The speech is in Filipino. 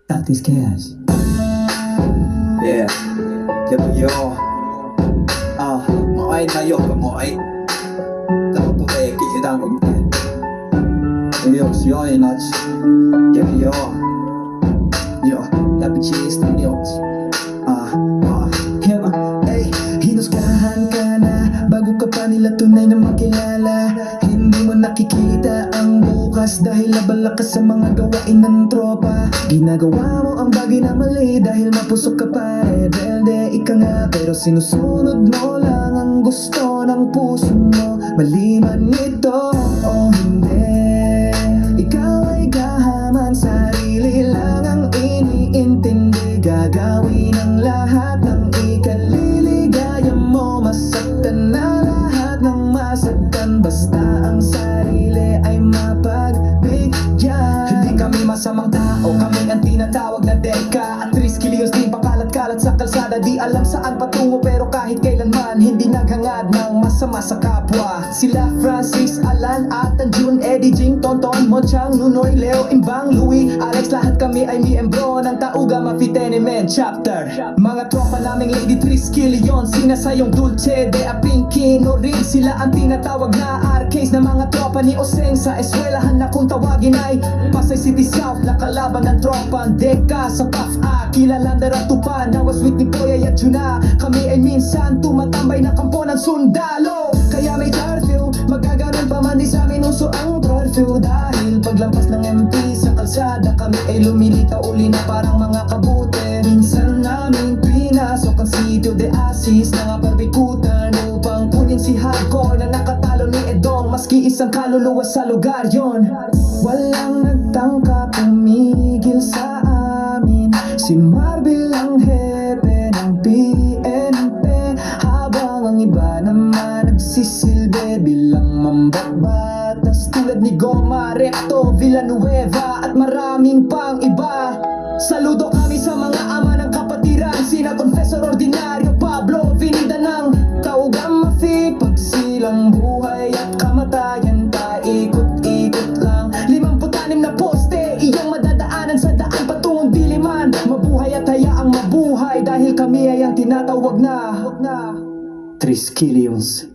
Got these cash. Yeah, W. Mọi ai thay đổi và mọi đâu có về kỹ đang cũng thế. Yo, yo, not yo, yo, that bitch is the news. Hey, hinusgahan ka na bago ka pa nila tunay na makilala. Hindi mo nakikita ang bukas dahil abala ka sa mga gawain ng tropa. Ginagawa mo ang bagay na mali dahil mapusok ka pa. Rebelde ika nga pero sinusunod mo lang ang gusto ng puso mo. Mali man ito o hindi, ikaw ay gahaman, sarili lang ang iniintindi. Gagawin ang lahat ng ikaliligaya mo. Masaktan na lahat ng masaktan, basta ang sarili ay mapagbigyan. Hindi kami masamang tao, kami ang tinatawag na deka. At riskilios din pakalat-kalat sa kalsada. Di alam saan patungo pero kahit kailanman hindi naghangad ng masama sa kapwa. Sila Francis, Alan, Atan, June, Eddie, Jing, Tonton, Monchang, Nunoy, Leo, Imbang, Louie, Alex. Lahat kami ay miyembro ng Tauga Mafitenement Chapter. Mga tropa naming Lady Triskelion, sinasayong Dulce de Apinki, no rin. Sila ang tinatawag na arcades na mga tropa ni Oseng. Sa eskwelahan na kung tawagin ay Pasay City South, na kalaban ng tropa Deka sa PAF-A. Kilalang daratupan na was with ni Poyay at Juna. Kami ay minsan tumatambay na kampo ng sundalo. Kaya may curfew, magkaganon pa man di sa amin uso ang curfew. Dahil paglampas ng MP sa kalsada, kami ay lumilitaw uli na parang mga kabute. Minsan namin pinasok ang sitio de Asis na nga parbikutan upang kunin si Hardcore na nakatalo ni Edong. Maski isang kaluluwa sa lugar yon, walang nagtangka pumigil sa amin. Si Marvel ang hepe ng PNP, habang ang iba naman nagsisilbi bilang mambabatas tulad ni Goma, Recto, Villanueva at maraming pang iba. Saludo kami sa mga ama ng kapatiran, sina Confessor Ordinario, Pablo, Vinida ng Tauga Mafi. Pagsilang buhay at kamatayan, paikot-ikot lang 56 na poste, iyong madadaanan sa daan patungong diliman. Mabuhay at hayaang mabuhay dahil kami ay ang tinatawag na Triskelions.